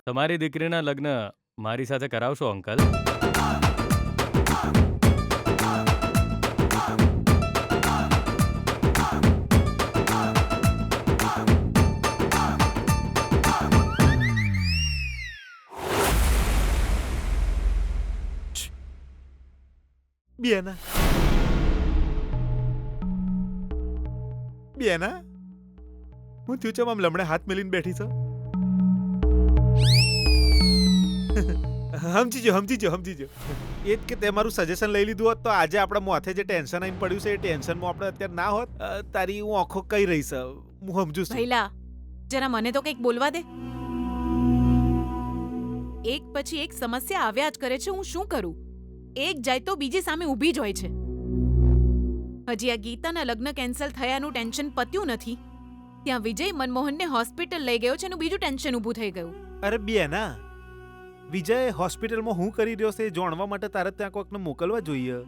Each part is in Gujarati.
તમારી દીકરીના લગ્ન મારી સાથે કરાવશો અંકલ? બેના બેના હું થયું છે આમ લમણે હાથ મેલીને બેઠી છો? સમજી જો એ જ કે તે મારું સજેશન લઈ લીધું હોત તો આજે આપણા માથે જે ટેન્શન આવીને પડ્યું છે એ ટેન્શનમાં આપણે અત્યારે ના હોત. તારી હું આંખો કઈ રહી છે હું સમજુ છું. ભૈલા જરા મને તો કંઈક બોલવા દે. એક પછી એક સમસ્યા આવ્યા જ કરે છે. હું શું કરું? એક જાય તો બીજી સામે ઊભી જ હોય છે. હજી આ ગીતાના લગ્ન કેન્સલ થયાનું ટેન્શન પત્યું નથી, ત્યાં વિજય મનમોહનને હોસ્પિટલ લઈ ગયો છે એનું બીજું ટેન્શન ઊભું થઈ ગયું. અરે બેના વિજય હોસ્પિટલમાં હું કરી રહ્યો છે એ જાણવા માટે તારે ત્યાં કોઈકને મોકલવા જોઈએ.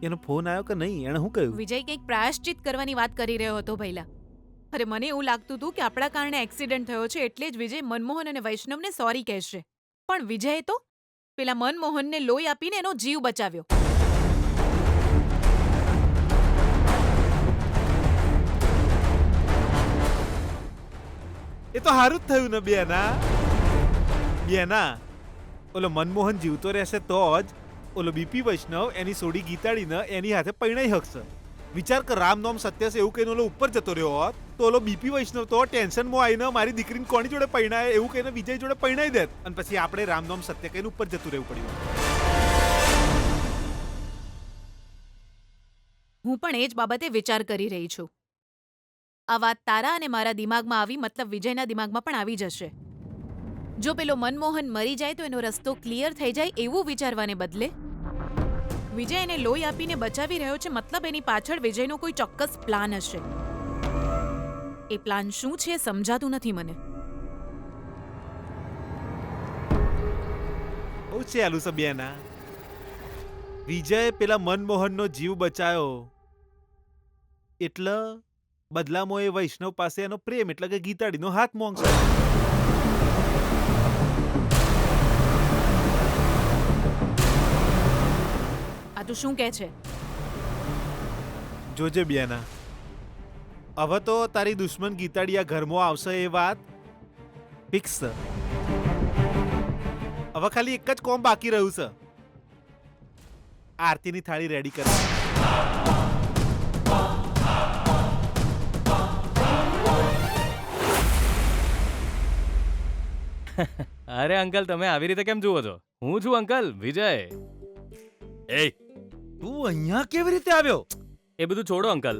એનો ફોન આવ્યો કે નહીં? એણે શું કહ્યું? વિજય કંઈક પ્રાયશ્ચિત કરવાની વાત કરી રહ્યો હતો ભૈલા. અરે મને એવું લાગતું હતું કે આપણા કારણે એક્સિડન્ટ થયો છે એટલે જ વિજય મનમોહન અને વૈષ્ણવને સોરી કહેશે, પણ વિજયે તો પેલા મનમોહનને લોહી આપીને એનો જીવ બચાવ્યો. એ તો સારું જ થયું ને બેના ઓલો મનમોહન જીવતો રહેશે તો જ ઓલો બીપી વૈષ્ણવ એની સોડી ગીતાડીને એની હાથે પરણાઈ શકશે. વિચાર કર, રામ નામ સત્ય છે એવું કહીને ઓલો ઉપર જતો રહ્યો હોત તો ઓલો બીપી વૈષ્ણવ તો ટેન્શનમાં આવીને મારી દીકરીને કોની જોડે પરણાય એવું કહીને વિજય જોડે પરણાઈ દેત અને પછી આપણે રામ નામ સત્ય કહીને ઉપર જતું રહેવું પડ્યું. હું પણ એ જ બાબતે વિચાર કરી રહી છું. આ વાત તારા અને મારા દિમાગમાં આવી મતલબ વિજયના દિમાગમાં પણ આવી જશે. જો પેલો મનમોહન મરી જાય તો એનો રસ્તો ક્લિયર થઈ જાય એવું વિચારવાને બદલે વિજય એને લોહી આપીને બચાવી રહ્યો છે મતલબ એની પાછળ વિજયનો કોઈ ચોક્કસ પ્લાન હશે. એ પ્લાન શું છે સમજાતું નથી મને. બહુ ચાલું છે બેના. વિજય પેલા મનમોહનનો જીવ બચાયો એટલે બદલામાં એ વૈષ્ણવ પાસે એનો પ્રેમ એટલે કે ગીતાડીનો હાથ માંગશે. આ તું શું કહે છે? જોજે બેના, હવે તો તારી દુશ્મન ગીતાડિયા ઘરમાં આવશે એ વાત ફિક્સ છે. હવે ખાલી એક જ કોમ બાકી રહ્યું છે, આરતીની થાળી રેડી કર. અરે અંકલ, તમે આવી રીતે કેમ જુઓ છો? હું છું અંકલ, વિજય. એ તું અહીંયા કેવી રીતે આવ્યો? એ બધું છોડો અંકલ.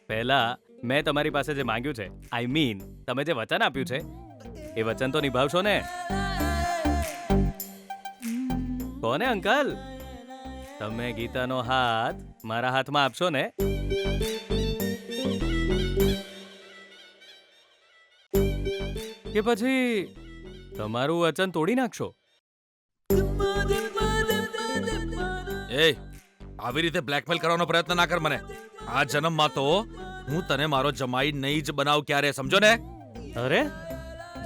પહેલા મેં તમારી પાસે જે માંગ્યું છે, આઈ મીન તમે જે વચન આપ્યું છે એ વચન તો નિભાવશો ને? કોને અંકલ? તમે ગીતાનો હાથ મારા હાથમાં આપશો ને? કે પછી તમારું વચન તોડી નાખશો? એ આવી રીતે બ્લેકમેલ કરવાનો પ્રયત્ન ના કર મને. આ જન્મમાં તો હું તને મારો જમાઈ નહીં જ બનાવ ક્યારે, સમજો ને? અરે,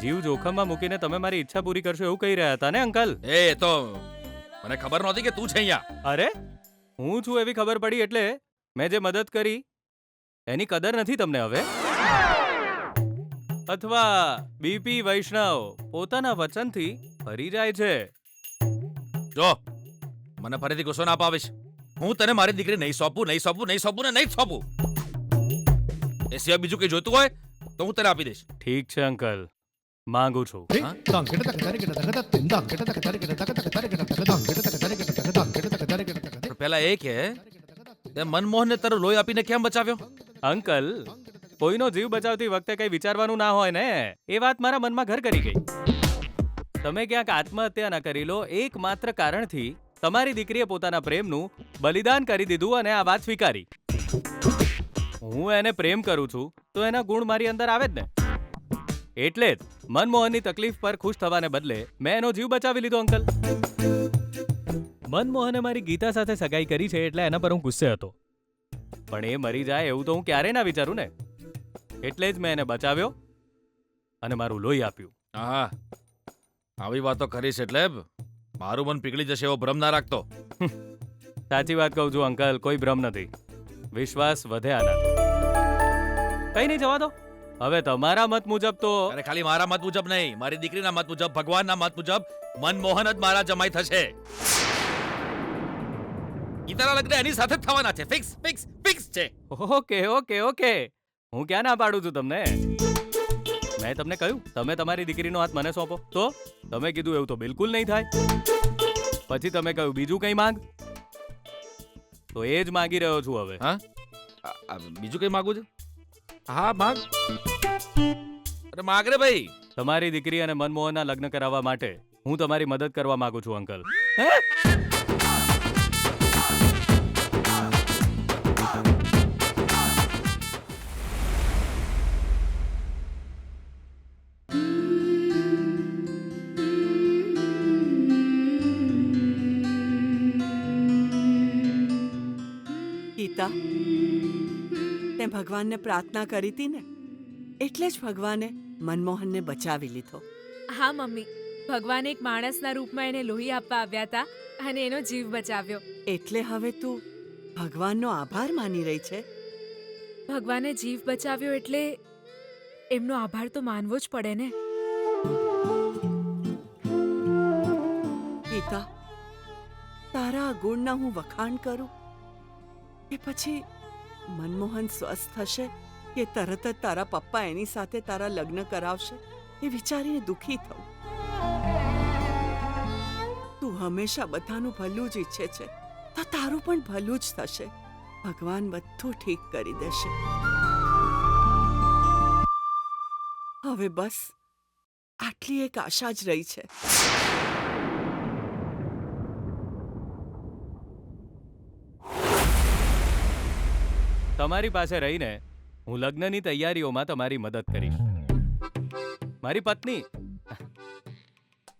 જીવ જોખમમાં મૂકીને તમે મારી ઈચ્છા પૂરી કરશો એવું કહી રહ્યા હતા ને અંકલ? એ તો મને ખબર નહોતી કે તું છે અહીંયા. અરે, હું છું એવી ખબર પડી એટલે મેં જે મદદ કરી એની કદર નથી તમને હવે? અથવા બીપી વૈષ્ણવ પોતાના વચનથી ફરી જાય છે? જો મને ફરીથી ગુસ્સો ના અપાવીશ. હું તને મારી દીકરી નહીં સોંપું ને નહીં સોંપું. એ સિવાય બીજું કઈ જોઈતું હોય તો હું તને આપી દઈશ. ઠીક છે અંકલ, માંગુ છું. પણ પહેલા એ કે તે મનમોહનને તારું લોહી આપીને કેમ બચાવ્યો? અંકલ, કોઈનો જીવ બચાવતી વખતે કઈ વિચારવાનું ના હોય ને, એ વાત મારા મનમાં ઘર કરી ગઈ. તમે ક્યાંક આત્મહત્યા ના કરી લો એકમાત્ર કારણથી તમારી દીકરીએ પોતાના પ્રેમનું બલિદાન કરી દીધું અને આ વાત સ્વીકારી. હું એને પ્રેમ કરું છું તો એના ગુણ મારી અંદર આવે જ ને. એટલે જ મનમોહનની તકલીફ પર ખુશ થવાને બદલે મેં એનો જીવ બચાવી લીધો અંકલ. મનમોહને મારી ગીતા સાથે સગાઈ કરી છે એટલે એના પર હું ગુસ્સે હતો, પણ એ મરી જાય એવું તો હું ક્યારેય ના વિચારું ને. એટલે જ મેં એને બચાવ્યો અને મારું લોહી આપ્યું. હા, આવી વાતો કરીશ એટલે મારું મન પીગળી જશે એવો ભ્રમ ના રાખતો. સાચી વાત કહું છું અંકલ, કોઈ ભ્રમ નથી. વિશ્વાસ વધે આનાથી. કઈ નહીં, જવા દો. હવે તમારા મત મુજબ તો અરે ખાલી મારા મત મુજબ નહીં, મારી દીકરીના મત મુજબ, ભગવાનના મત મુજબ મનમોહન જ મારા જમાઈ થશે. ગીતાના લગ્ન એની સાથે જ થવાના છે. ફિક્સ ફિક્સ ફિક્સ છે. ઓકે ઓકે ઓકે, હું ક્યાં ના પાડું છું તમને. મેં તમને કહ્યું તમે તમારી દીકરીનો હાથ મને સોંપો, તો તમે કીધું એવું તો બિલકુલ નહીં થાય. પછી તમે કહ્યું બીજું કંઈ માંગ, તો એ જ માંગી રહ્યો છું હવે. હા બીજું કઈ માંગુ છે? હા માંગ. અરે માંગ રે ભાઈ. તમારી દીકરી અને મનમોહનના લગ્ન કરાવવા માટે હું તમારી મદદ કરવા માંગુ છું અંકલ. ગીતા, તે ભગવાનને પ્રાર્થના કરી હતી ને, એટલે જ ભગવાને મનમોહનને બચાવી લીધો. હા મમ્મી, ભગવાન એક માણસના રૂપમાં એને લોહી આપવા આવ્યા હતા અને એનો જીવ બચાવ્યો. એટલે હવે તું ભગવાનનો આભાર માની રહી છે. ભગવાને જીવ બચાવ્યો એટલે એમનો આભાર તો માનવો જ પડે ને. ગીતા, તારા આ ગુણના હું વખાણ કરું કે પછી મનમોહન સ્વસ્થ થશે કે તરત જ તારા પપ્પા એની સાથે તારા લગ્ન કરાવશે એ વિચારીને દુઃખી થવું. તું હંમેશા બધાનું ભલું જ ઈચ્છે છે, તો તારું પણ ભલું જ થશે. ભગવાન બધું ઠીક કરી દેશે. હવે બસ આટલી એક આશા જ રહી છે. તમારી પાસે રહીને હું લગ્નની તૈયારીઓમાં તમારી મદદ કરીશ. મારી પત્ની,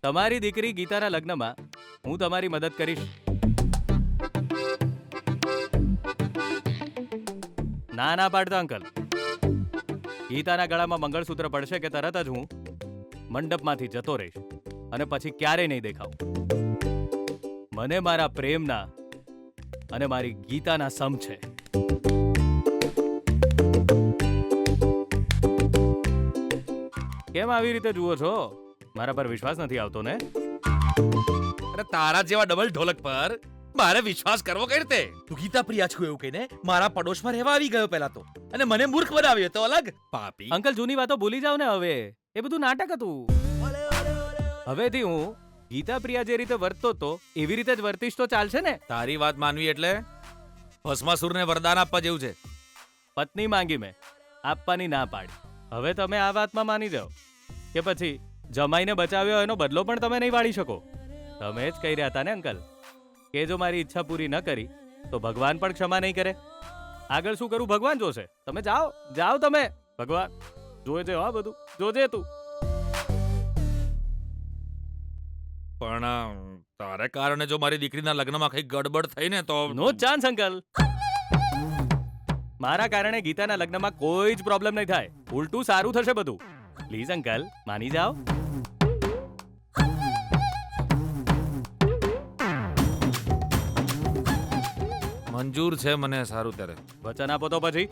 તમારી દીકરી ગીતાના લગ્નમાં હું તમારી મદદ કરીશ. ના ના પાડતા અંકલ. ગીતાના ગળામાં મંગળસૂત્ર પડશે કે તરત જ હું મંડપમાંથી જતો રહીશ અને પછી ક્યારેય નહીં દેખાવું. મને મારા પ્રેમના અને મારી ગીતાના સમ છે. કેમ આવી રીતે જુઓ છો? મારા પર વિશ્વાસ નથી આવતો ને? અરે તારા જેવા ડબલ ઢોલક પર મારે વિશ્વાસ કરવો કઈ રીતે? તું ગીતા પ્રિયા છું એવું કહીને મારા પડોશમાં રહેવા આવી ગયો પહેલા તો, અને મને મૂર્ખ બનાવ્યો તો અલગ. પાપી અંકલ, જૂની વાતો ભૂલી જાવ ને હવે. એ બધું નાટક હતું. હવેથી હું ગીતા પ્રિયા જે રીતે વર્તતો તો એવી રીતે જ વર્તીશ તો ચાલશે ને? તારી વાત માનવી એટલે ભસ્માસુરને વરદાન આપવા જેવું છે. પત્ની માંગી મેં, આપવાની ના પાડી. હવે તમે આ વાતમાં માની જાઓ કે પછી જમાઈને બચાવ્યો એનો બદલો પણ તમે નહીં વાળી શકો. તમે જ કહી રહ્યા હતા ને અંકલ કે જો મારી ઈચ્છા પૂરી ન કરી તો ભગવાન પણ ક્ષમા નહીં કરે. આગળ શું કરું ભગવાન જોશે. તમે જાઓ જાઓ, તમે ભગવાન જોજે. હા બધું જોજે તું. પણ તારે કારણે જો મારી દીકરીના લગ્નમાં કઈ ગડબડ થઈ ને તો નો ચાન્સ અંકલ. મારા કારણે ગીતાના લગ્નમાં કોઈ જ પ્રોબ્લેમ નહીં થાય. ઉલટું સારું થશે બધું. પ્લીઝ અંકલ, માની જાઓ. મંજૂર છે મને. સારું ત્યારે વચન આપો તો પછી.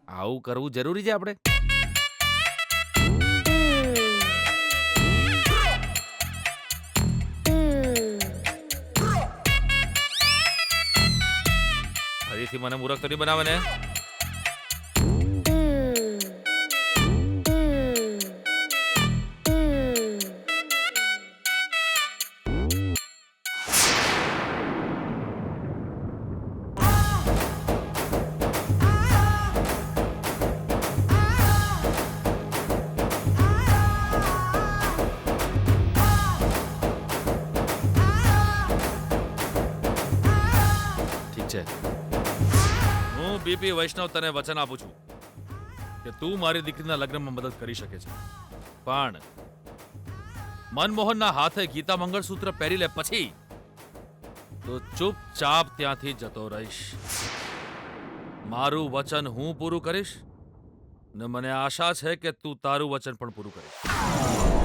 આવું કરવું જરૂરી છે આપણે? ફરીથી મને મૂર્ખ તો નહીં બનાવે ને? હું બીપી વૈષ્ણવ તને વચન આપું છું કે તું મારી દીકરીના લગ્નમાં મદદ કરી શકે છે, પણ મનમોહનના હાથે ગીતા મંગળસૂત્ર પહેરી લે પછી તો ચૂપચાપ ત્યાંથી જતો રહીશ. મારું વચન હું પૂરું કરીશ ને મને આશા છે કે તું તારું વચન પણ પૂરું કરીશ.